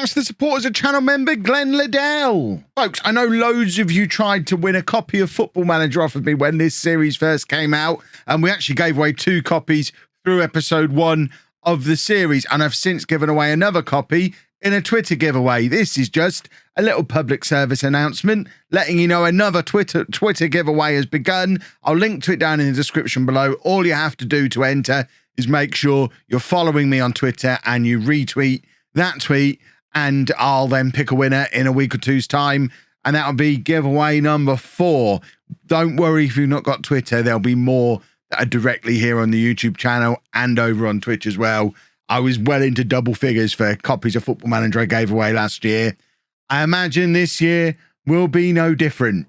That's the supporters of channel member Glenn Liddell. Folks, I know loads of you tried to win a copy of Football Manager off of me when this series first came out, and we actually gave away 2 copies through episode 1 of the series, and I've since given away another copy in a Twitter giveaway. This is just a little public service announcement letting you know another Twitter giveaway has begun. I'll link to it down in the description below. All you have to do to enter is make sure you're following me on Twitter and you retweet that tweet, and I'll then pick a winner in a week or two's time, and that'll be giveaway number 4. Don't worry if you've not got Twitter, there'll be more that are directly here on the YouTube channel and over on Twitch as well. I was well into double figures for copies of Football Manager I gave away last year. I imagine this year will be no different.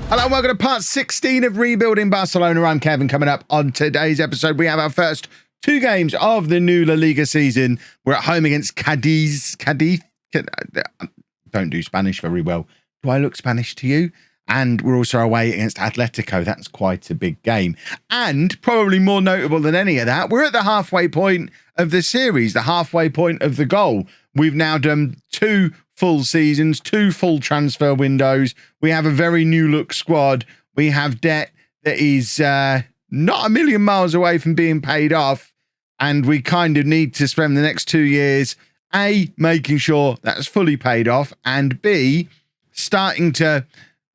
Hello and welcome to part 16 of Rebuilding Barcelona. I'm Kevin. Coming up on today's episode, we have our first 2 games of the new La Liga season. We're at home against Cadiz. Don't do Spanish very well. Do I look Spanish to you? And we're also away against Atletico. That's quite a big game. And probably more notable than any of that, we're at the halfway point of the series, the halfway point of the goal. We've now done 2 full seasons, 2 full transfer windows. We have a very new look squad. We have debt that is not a million miles away from being paid off. And we kind of need to spend the next 2 years, A, making sure that's fully paid off, and B, starting to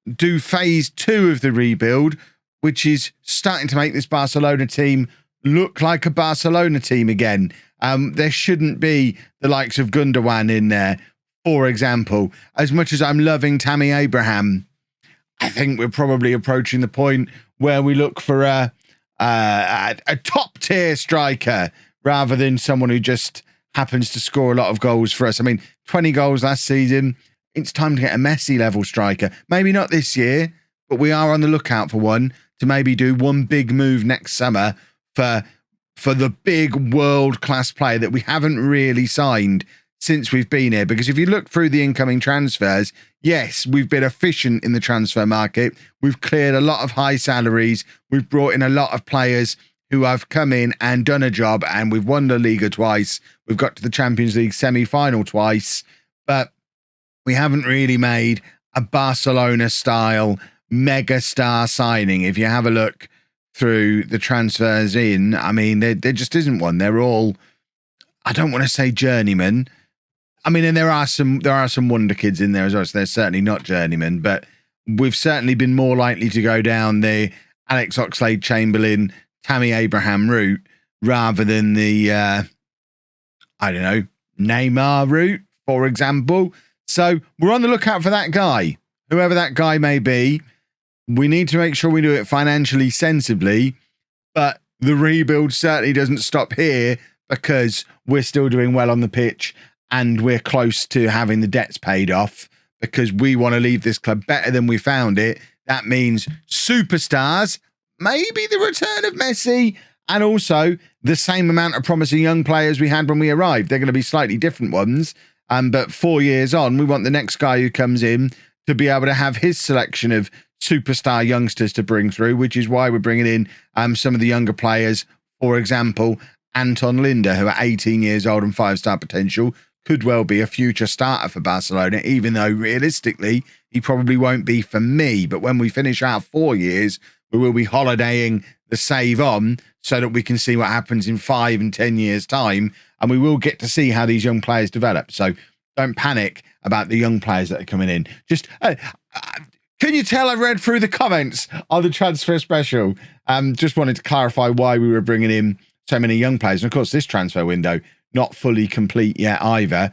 do phase 2 of the rebuild, which is starting to make this Barcelona team look like a Barcelona team again. There shouldn't be the likes of Gundogan in there, for example. As much as I'm loving Tammy Abraham, I think we're probably approaching the point where we look for a top tier striker rather than someone who just happens to score a lot of goals for us. I mean, 20 goals last season. It's time to get a Messi level striker. Maybe not this year, but we are on the lookout for one to maybe do one big move next summer for the big world class player that we haven't really signed since we've been here. Because if you look through the incoming transfers, yes, we've been efficient in the transfer market. We've cleared a lot of high salaries. We've brought in a lot of players who have come in and done a job, and we've won the Liga twice. We've got to the Champions League semi-final twice, but we haven't really made a Barcelona-style mega-star signing. If you have a look through the transfers in, I mean, there just isn't one. They're all, I don't want to say journeyman. I mean, and there are some wonder kids in there as well, so they're certainly not journeyman, but we've certainly been more likely to go down the Alex Oxlade-Chamberlain, Tammy Abraham route rather than the, I don't know, Neymar route, for example. So we're on the lookout for that guy, whoever that guy may be. We need to make sure we do it financially sensibly, but the rebuild certainly doesn't stop here because we're still doing well on the pitch and we're close to having the debts paid off because we want to leave this club better than we found it. That means superstars, maybe the return of Messi, and also the same amount of promising young players we had when we arrived. They're going to be slightly different ones. But 4 years on, we want the next guy who comes in to be able to have his selection of superstar youngsters to bring through, which is why we're bringing in some of the younger players. For example, Anton Linder, who at 18 years old and 5-star potential, could well be a future starter for Barcelona, even though realistically, he probably won't be for me. But when we finish our 4 years, we will be holidaying the save on so that we can see what happens in 5 and 10 years' time. And we will get to see how these young players develop. So don't panic about the young players that are coming in. Just, can you tell I've read through the comments on the transfer special? Just wanted to clarify why we were bringing in so many young players. And of course, this transfer window, not fully complete yet either.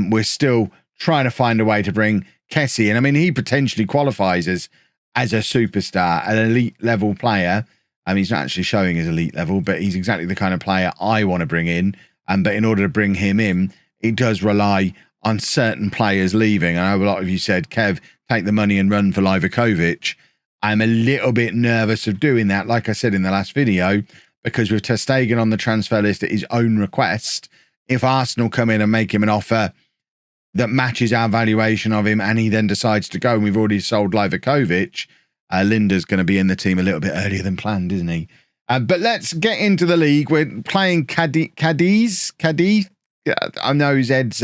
We're still trying to find a way to bring Kessie in. I mean, he potentially qualifies as a superstar, an elite level player. He's not actually showing his elite level, but he's exactly the kind of player I want to bring in. But in order to bring him in, it does rely on certain players leaving. I know a lot of you said, Kev, take the money and run for Livakovic. I'm a little bit nervous of doing that, like I said in the last video, because with ter Stegen on the transfer list at his own request, if Arsenal come in and make him an offer that matches our valuation of him and he then decides to go, and we've already sold Livakovic, Linda's going to be in the team a little bit earlier than planned, isn't he? But let's get into the league. We're playing Cadiz. I know Z's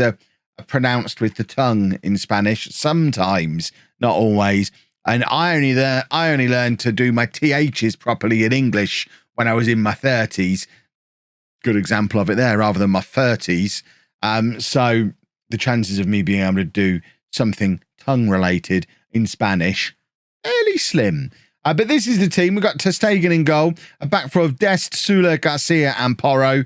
pronounced with the tongue in Spanish sometimes, not always. And I only learned to do my THs properly in English when I was in my 30s. Good example of it there, rather than my 30s. So the chances of me being able to do something tongue-related in Spanish, fairly slim. But this is the team. We've got ter Stegen in goal, a back four of Dest, Sula, Garcia and Porro.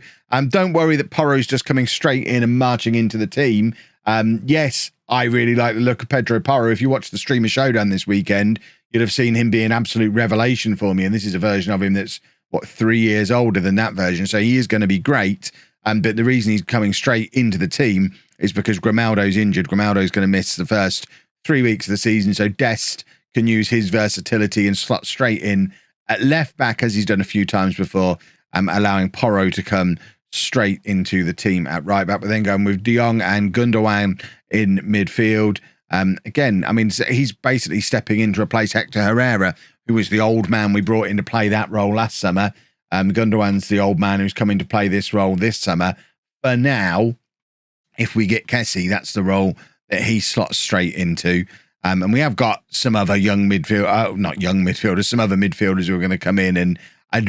Don't worry that Porro's just coming straight in and marching into the team. Yes, I really like the look of Pedro Porro. If you watched the Streamer Showdown this weekend, you'd have seen him be an absolute revelation for me. And this is a version of him that's, 3 years older than that version. So he is going to be great. But the reason he's coming straight into the team is because Grimaldo's injured. Grimaldo's going to miss the first 3 weeks of the season. So Dest can use his versatility and slot straight in at left back, as he's done a few times before, allowing Porro to come straight into the team at right back. But then going with De Jong and Gundogan in midfield. Again, I mean, he's basically stepping in to replace Hector Herrera, who was the old man we brought in to play that role last summer. Gundogan's the old man who's coming to play this role this summer. For now, if we get Kessie, that's the role that he slots straight into. And we have got some other young midfielders, some other midfielders who are going to come in and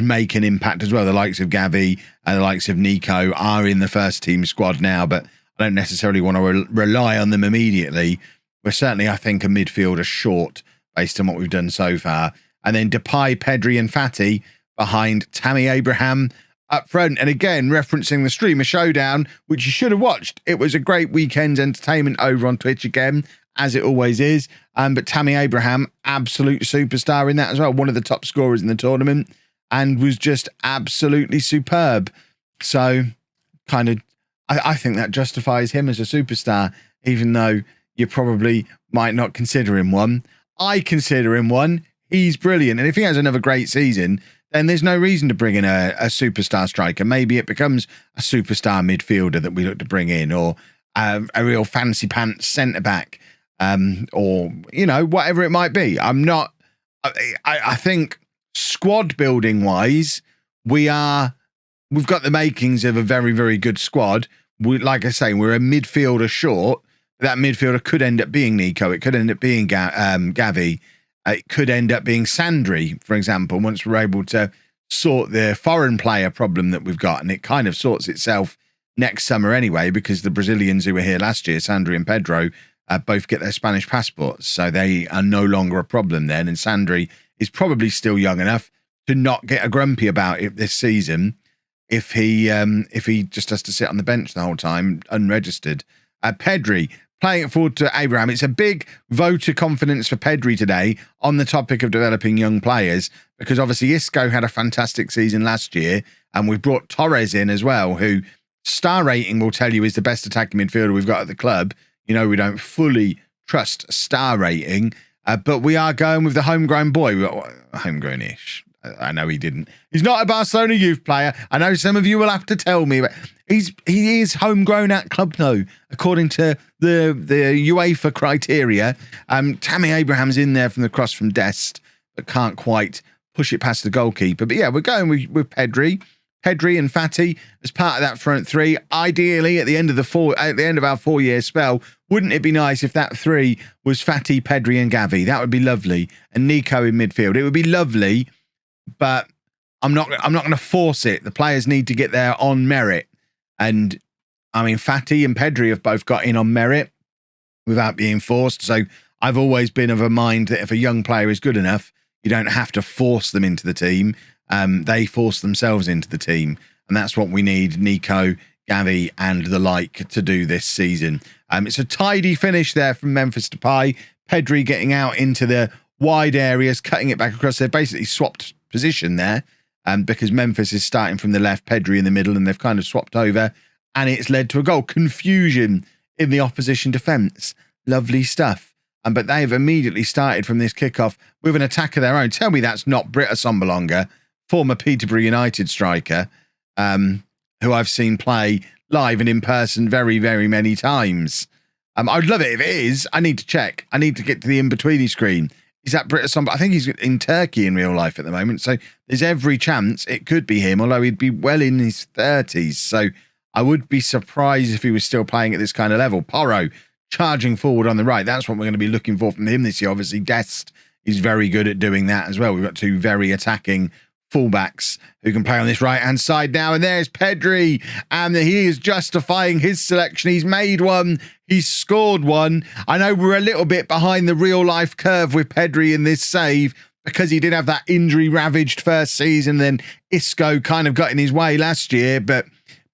make an impact as well. The likes of Gavi and the likes of Nico are in the first team squad now, but I don't necessarily want to rely on them immediately. We're certainly, I think, a midfielder short based on what we've done so far. And then Depay, Pedri and Fati behind Tammy Abraham up front. And again, referencing the Streamer Showdown, which you should have watched. It was a great weekend's entertainment over on Twitch again, as it always is. But Tammy Abraham, absolute superstar in that as well. One of the top scorers in the tournament and was just absolutely superb. So kind of, I think that justifies him as a superstar, even though you probably might not consider him one. I consider him one. He's brilliant. And if he has another great season, then there's no reason to bring in a superstar striker. Maybe it becomes a superstar midfielder that we look to bring in, or a real fancy pants centre-back, or, you know, whatever it might be. I think squad building wise, we've got the makings of a very, very good squad. Like I say, we're a midfielder short. That midfielder could end up being Nico. It could end up being Gavi. It could end up being Sandri, for example, once we're able to sort the foreign player problem that we've got. And it kind of sorts itself next summer anyway, because the Brazilians who were here last year, Sandri and Pedro, both get their Spanish passports. So they are no longer a problem then. And Sandri is probably still young enough to not get a grumpy about it this season if he just has to sit on the bench the whole time, unregistered. Pedri, playing it forward to Abraham. It's a big vote of confidence for Pedri today on the topic of developing young players, because obviously Isco had a fantastic season last year, and we've brought Torres in as well, who star rating will tell you is the best attacking midfielder we've got at the club. You know, we don't fully trust star rating, but we are going with the homegrown boy. Homegrown-ish. I know he didn't. He's not a Barcelona youth player. I know some of you will have to tell me, but he is homegrown at Club Nou, according to the UEFA criteria. Tammy Abraham's in there from the cross from Dest, but can't quite push it past the goalkeeper. But yeah, we're going with Pedri and Fati as part of that front three. Ideally, at the end of our 4-year spell, wouldn't it be nice if that three was Fati, Pedri, and Gavi? That would be lovely. And Nico in midfield. It would be lovely, but I'm not going to force it. The players need to get there on merit. And I mean, Fati and Pedri have both got in on merit without being forced. So I've always been of a mind that if a young player is good enough, you don't have to force them into the team. They force themselves into the team. And that's what we need Nico, Gavi and the like to do this season. It's a tidy finish there from Memphis Depay. Pedri getting out into the wide areas, cutting it back across. They've basically swapped position there, because Memphis is starting from the left, Pedri in the middle, and they've kind of swapped over, and it's led to a goal. Confusion in the opposition defence. Lovely stuff. But they've immediately started from this kickoff with an attack of their own. Tell me that's not Britta Sombalonga, former Peterborough United striker, who I've seen play live and in person very, very many times. I'd love it if it is. I need to check. I need to get to the in-betweeny screen. Is that British? I think he's in Turkey in real life at the moment. So there's every chance it could be him, although he'd be well in his 30s. So I would be surprised if he was still playing at this kind of level. Porro charging forward on the right. That's what we're going to be looking for from him this year. Obviously, Dest is very good at doing that as well. We've got two very attacking fullbacks who can play on this right-hand side now. And there's Pedri, and he is justifying his selection. He's made one. He's scored one. I know we're a little bit behind the real-life curve with Pedri in this save because he did have that injury-ravaged first season. Then Isco kind of got in his way last year, but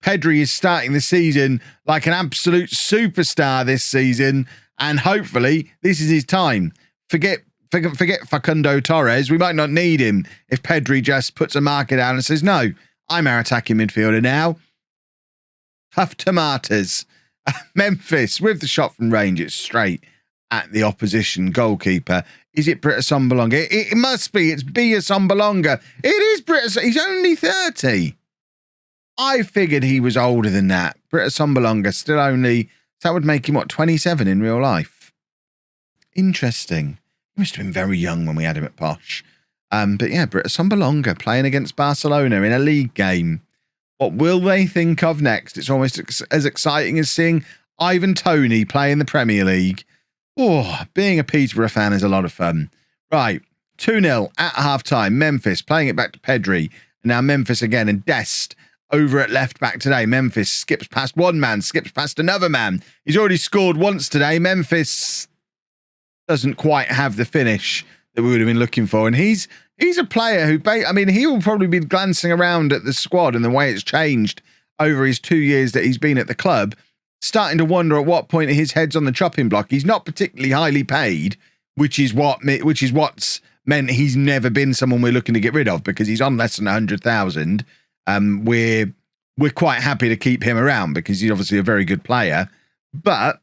Pedri is starting the season like an absolute superstar this season, and hopefully this is his time. Forget Facundo Torres. We might not need him if Pedri just puts a marker down and says, no, I'm our attacking midfielder now. Tough tomatoes. Memphis with the shot from range. It's straight at the opposition goalkeeper. Is it Britta Sombalonga? It must be. It's Bia Sombalonga. It is Britta. He's only 30. I figured he was older than that. Britta Sombalonga still only, so that would make him, what, 27 in real life? Interesting. He must have been very young when we had him at Posh. But yeah, Britta Sombalonga playing against Barcelona in a league game. What will they think of next? It's almost as exciting as seeing Ivan Toney play in the Premier League. Oh, being a Peterborough fan is a lot of fun. Right, 2-0 at half-time. Memphis playing it back to Pedri. And now Memphis again, and Dest over at left back today. Memphis skips past one man, skips past another man. He's already scored once today. Memphis doesn't quite have the finish that we would have been looking for. And he's a player who, I mean, he will probably be glancing around at the squad and the way it's changed over his 2 years that he's been at the club, starting to wonder at what point his head's on the chopping block. He's not particularly highly paid, which is what's meant he's never been someone we're looking to get rid of, because he's on less than 100,000. We're quite happy to keep him around because he's obviously a very good player. But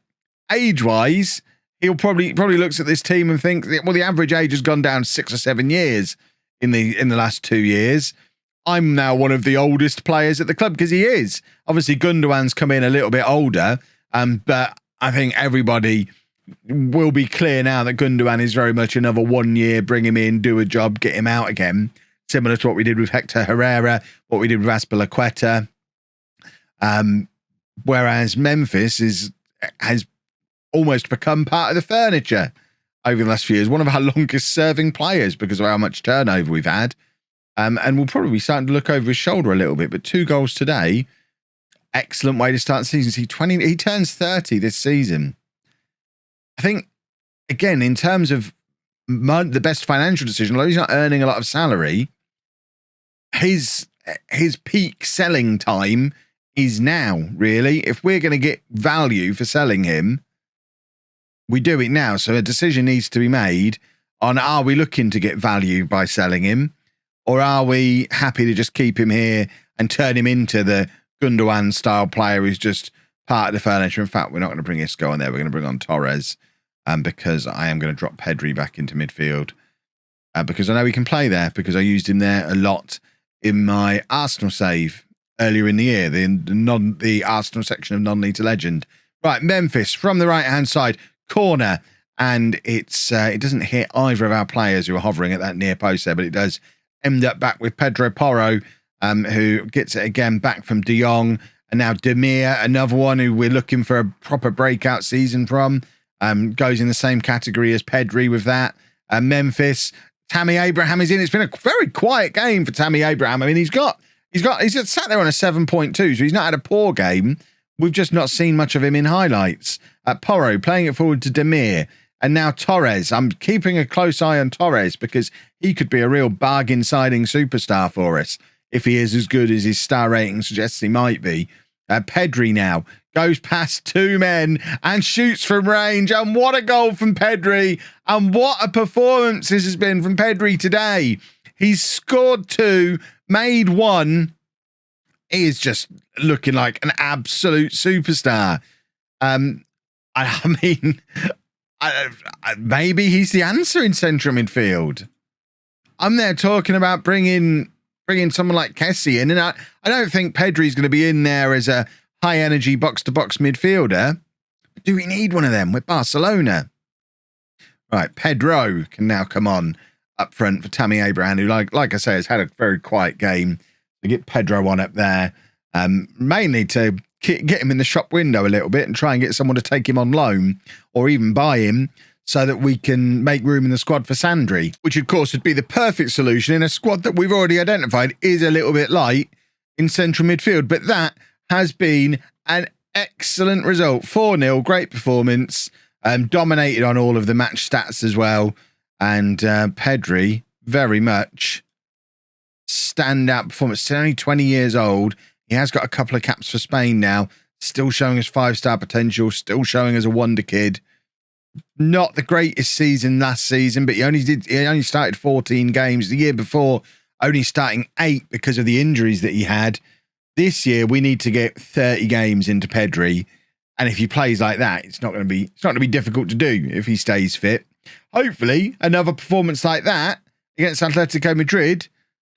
age-wise, he'll probably looks at this team and thinks, well, the average age has gone down 6 or 7 years in the last 2 years. I'm now one of the oldest players at the club, because he is. Obviously, Gundogan's come in a little bit older, but I think everybody will be clear now that Gundogan is very much another 1 year, bring him in, do a job, get him out again. Similar to what we did with Hector Herrera, what we did with Azpilicueta. Whereas Memphis has almost become part of the furniture over the last few years. One of our longest serving players because of how much turnover we've had. And we'll probably be starting to look over his shoulder a little bit. But 2 goals today, excellent way to start the season. He turns 30 this season. I think, again, in terms of the best financial decision, although he's not earning a lot of salary, his peak selling time is now, really. If we're going to get value for selling him, we do it now. So a decision needs to be made on, are we looking to get value by selling him, or are we happy to just keep him here and turn him into the Gundogan style player who's just part of the furniture? In fact, we're not going to bring Isco on there. We're going to bring on Torres, because I am going to drop Pedri back into midfield, because I know he can play there, because I used him there a lot in my Arsenal save earlier in the year, the Arsenal section of Non-League to Legend. Right, Memphis from the right-hand side, corner, and it doesn't hit either of our players who are hovering at that near post there, but it does end up back with Pedro Porro, who gets it again back from De Jong, and now Demir, another one who we're looking for a proper breakout season from, goes in the same category as Pedri with that. Memphis, Tammy Abraham is in. It's been a very quiet game for Tammy Abraham. I mean, he's just sat there on a 7.2, so he's not had a poor game. We've just not seen much of him in highlights. Porro playing it forward to Demir. And now Torres. I'm keeping a close eye on Torres because he could be a real bargain-siding superstar for us if he is as good as his star rating suggests he might be. Pedri now goes past 2 men and shoots from range. And what a goal from Pedri. And what a performance this has been from Pedri today. He's scored 2, made 1. He is just looking like an absolute superstar. I mean, maybe he's the answer in central midfield. I'm there talking about bringing someone like Kessie in, and I don't think Pedri's going to be in there as a high-energy box-to-box midfielder. Do we need one of them with Barcelona? Right, Pedro can now come on up front for Tammy Abraham, who, like I say, has had a very quiet game. To get Pedro on up there, mainly to get him in the shop window a little bit and try and get someone to take him on loan or even buy him so that we can make room in the squad for Sandri, which of course would be the perfect solution in a squad that we've already identified is a little bit light in central midfield. But that has been an excellent result. 4-0, great performance, dominated on all of the match stats as well. And Pedri, very much standout performance. Still only 20 years old. He has got a couple of caps for Spain now. Still showing us 5-star potential. Still showing us a wonder kid. Not the greatest season last season, but he only started 14 games. The year before, only starting 8 because of the injuries that he had. This year, we need to get 30 games into Pedri, and if he plays like that, it's not going to be difficult to do if he stays fit. Hopefully, another performance like that against Atletico Madrid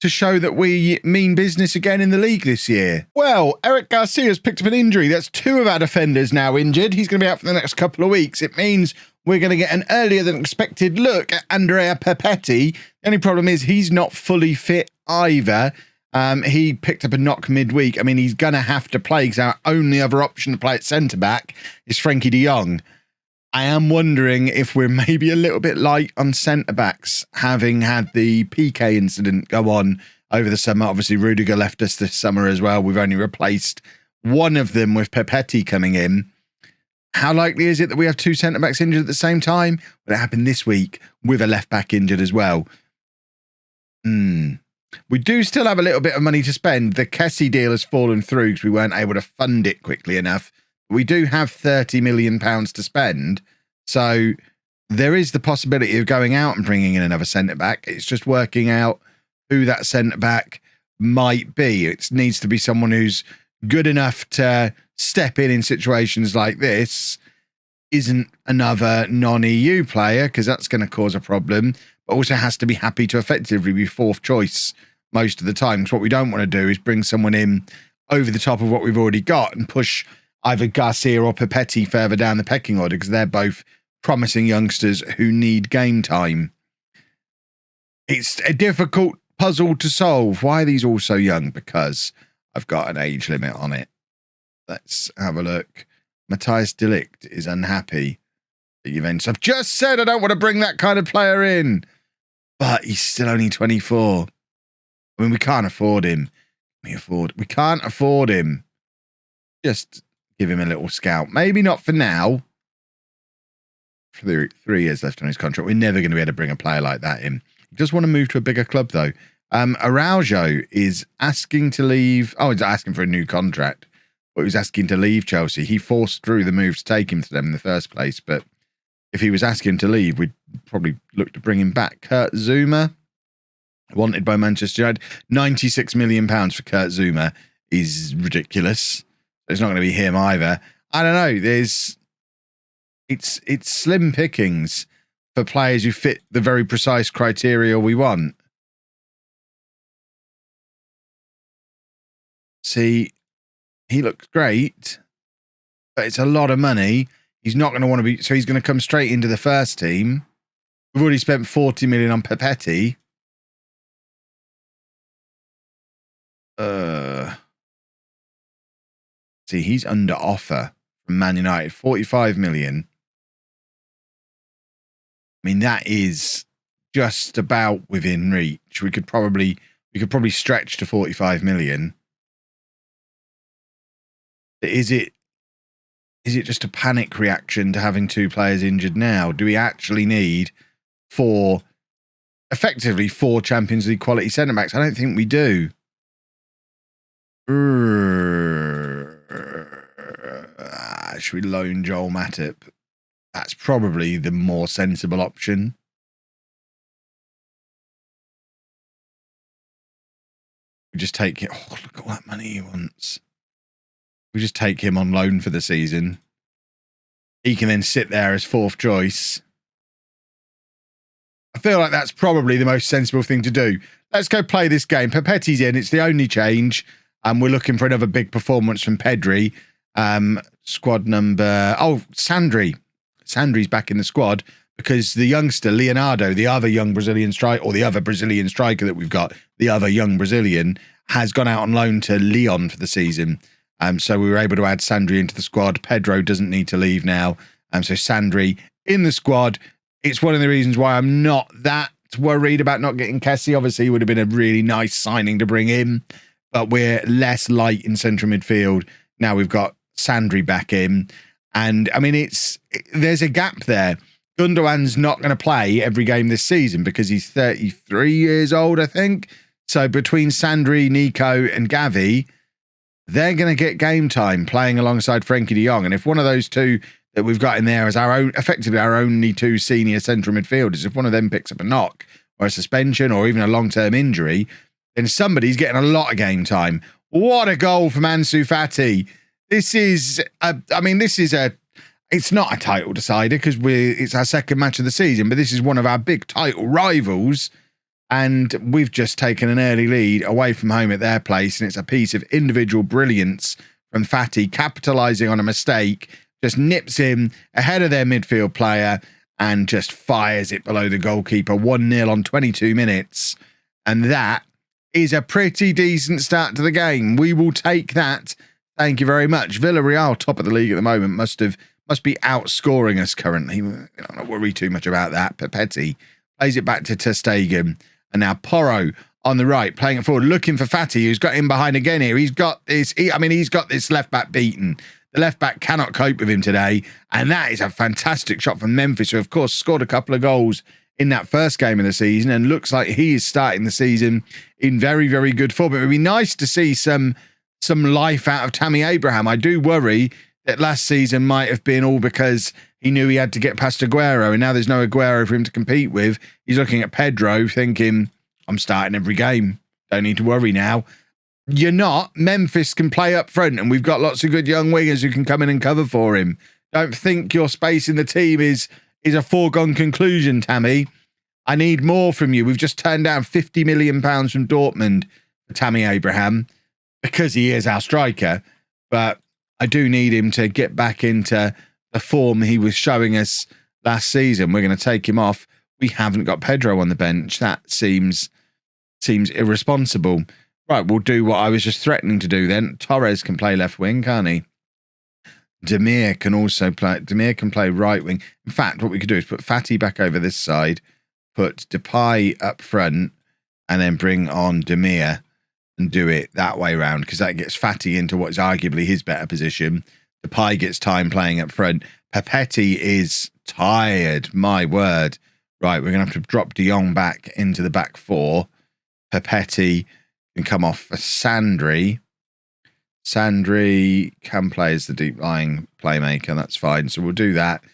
to show that we mean business again in the league this year. Well, Eric Garcia's picked up an injury. That's 2 of our defenders now injured. He's going to be out for the next couple of weeks. It means we're going to get an earlier than expected look at Andrea Pepetti. The only problem is he's not fully fit either. He picked up a knock midweek. I mean, he's going to have to play because our only other option to play at centre-back is Frankie de Jong. I am wondering if we're maybe a little bit light on centre-backs, having had the PK incident go on over the summer. Obviously, Rudiger left us this summer as well. We've only replaced one of them with Pepetti coming in. How likely is it that we have 2 centre-backs injured at the same time? Well, it happened this week with a left-back injured as well. We do still have a little bit of money to spend. The Kessie deal has fallen through because we weren't able to fund it quickly enough. We do have £30 million to spend. So there is the possibility of going out and bringing in another centre-back. It's just working out who that centre-back might be. It needs to be someone who's good enough to step in situations like this. Isn't another non-EU player, because that's going to cause a problem, but also has to be happy to effectively be 4th choice most of the time. Because what we don't want to do is bring someone in over the top of what we've already got and push either Garcia or Pepetti further down the pecking order, because they're both promising youngsters who need game time. It's a difficult puzzle to solve. Why are these all so young? Because I've got an age limit on it. Let's have a look. Matthias de Ligt is unhappy at Juventus. I've just said I don't want to bring that kind of player in, but he's still only 24. I mean, we can't afford him. We can't afford him. Just give him a little scout. Maybe not for now. For 3 years left on his contract. We're never going to be able to bring a player like that in. He does want to move to a bigger club, though. Araujo is asking to leave. Oh, he's asking for a new contract. But he was asking to leave Chelsea. He forced through the move to take him to them in the first place. But if he was asking to leave, we'd probably look to bring him back. Kurt Zouma, wanted by Manchester United. £96 million for Kurt Zouma is ridiculous. It's not going to be him either. I don't know. It's slim pickings for players who fit the very precise criteria we want. See, he looks great, but it's a lot of money. He's not going to want to be, so he's going to come straight into the first team. We've already spent 40 million on Pepetti. See, he's under offer from Man United, 45 million. I mean, that is just about within reach. We could probably stretch to 45 million. Is it just a panic reaction to having 2 players injured now? Do we actually need effectively four Champions League quality centre-backs? I don't think we do. Should we loan Joel Matip? That's probably the more sensible option. We just take it. Oh, look at all that money he wants. We just take him on loan for the season. He can then sit there as 4th choice. I feel like that's probably the most sensible thing to do. Let's go play this game. Pepetti's in. It's the only change. We're looking for another big performance from Pedri. Squad number... Oh, Sandri. Sandri's back in the squad because the youngster, Leonardo, the other young Brazilian striker, or the other Brazilian striker that we've got, the other young Brazilian, has gone out on loan to Lyon for the season. So we were able to add Sandri into the squad. Pedro doesn't need to leave now. So Sandri in the squad. It's one of the reasons why I'm not that worried about not getting Kessie. Obviously, it would have been a really nice signing to bring in, but we're less light in central midfield. Now we've got Sandri back in. And I mean, there's a gap there. Gundogan's not going to play every game this season because he's 33 years old, I think. So between Sandri, Nico and Gavi, they're going to get game time playing alongside Frenkie de Jong. And if one of those two that we've got in there as our own, effectively our only two senior central midfielders, if one of them picks up a knock or a suspension or even a long-term injury, then somebody's getting a lot of game time. What a goal from Ansu Fati. It's not a title decider because it's our second match of the season, but this is one of our big title rivals. And we've just taken an early lead away from home at their place. And it's a piece of individual brilliance from Fati, capitalising on a mistake, just nips him ahead of their midfield player and just fires it below the goalkeeper. 1-0 on 22 minutes. And that is a pretty decent start to the game. We will take that. Thank you very much. Villarreal, top of the league at the moment, must be outscoring us currently. I don't worry too much about that. Pepetti plays it back to Ter Stegen. And now Porro on the right, playing it forward, looking for Fati, who's got in behind again here. He's got this left back beaten. The left back cannot cope with him today. And that is a fantastic shot from Memphis, who, of course, scored a couple of goals in that first game of the season and looks like he is starting the season in very, very good form. It would be nice to see some life out of Tammy Abraham. I do worry that last season might have been all because he knew he had to get past Aguero, and now there's no Aguero for him to compete with. He's looking at Pedro thinking, I'm starting every game. Don't need to worry now. You're not. Memphis can play up front, and we've got lots of good young wingers who can come in and cover for him. Don't think your space in the team is a foregone conclusion, Tammy. I need more from you. We've just turned down £50 million from Dortmund for Tammy Abraham because he is our striker, but I do need him to get back into the form he was showing us last season. We're going to take him off. We haven't got Pedro on the bench. That seems irresponsible. Right, we'll do what I was just threatening to do then. Torres can play left wing, can't he? Demir can play right wing. In fact, what we could do is put Fati back over this side, put Depay up front, and then bring on Demir and do it that way around, because that gets Fati into what is arguably his better position. Depay gets time playing up front. Pepetti is tired, my word. Right, we're going to have to drop De Jong back into the back four. Pepetti can come off for Sandri. Sandri can play as the deep-lying playmaker. That's fine, so we'll do that.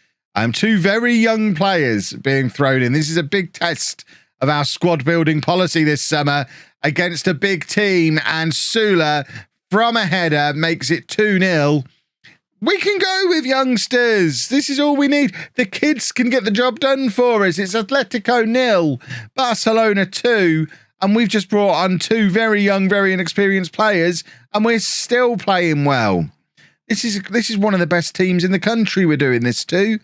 Two very young players being thrown in. This is a big test of our squad-building policy this summer against a big team, and Sula, from a header, makes it 2-0. We can go with youngsters. This is all we need. The kids can get the job done for us. It's Atletico 0, Barcelona 2, and we've just brought on two very young, very inexperienced players, and we're still playing well. This is one of the best teams in the country we're doing this to.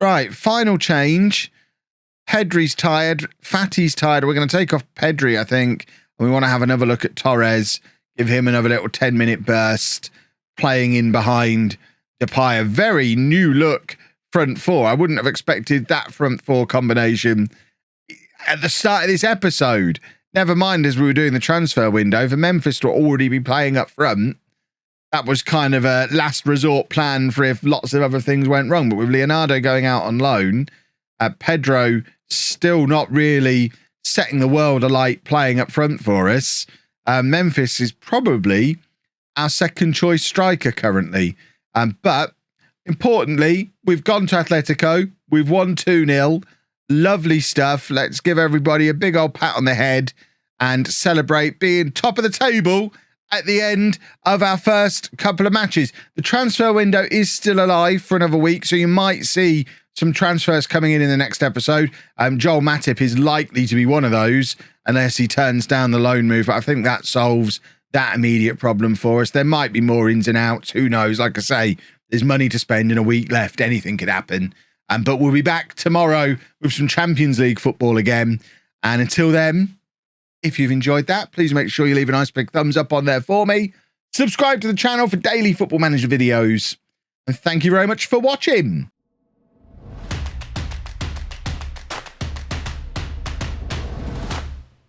Right, final change. Pedri's tired. Fati's tired. We're going to take off Pedri, I think, and we want to have another look at Torres, give him another little 10-minute burst, playing in behind Depay. A very new look front four. I wouldn't have expected that front four combination at the start of this episode. Never mind as we were doing the transfer window. For Memphis to already be playing up front, that was kind of a last resort plan for if lots of other things went wrong. But with Leonardo going out on loan, Pedro still not really setting the world alight playing up front for us. Memphis is probably our second choice striker currently. But importantly, we've gone to Atletico. We've won 2-0. Lovely stuff. Let's give everybody a big old pat on the head and celebrate being top of the table at the end of our first couple of matches. The transfer window is still alive for another week, so you might see some transfers coming in the next episode. Joel Matip is likely to be one of those unless he turns down the loan move, but I think that solves that immediate problem for us. There might be more ins and outs. Who knows? Like I say, there's money to spend in a week left. Anything could happen. But we'll be back tomorrow with some Champions League football again. And until then, if you've enjoyed that, please make sure you leave a nice big thumbs up on there for me. Subscribe to the channel for daily Football Manager videos. And thank you very much for watching.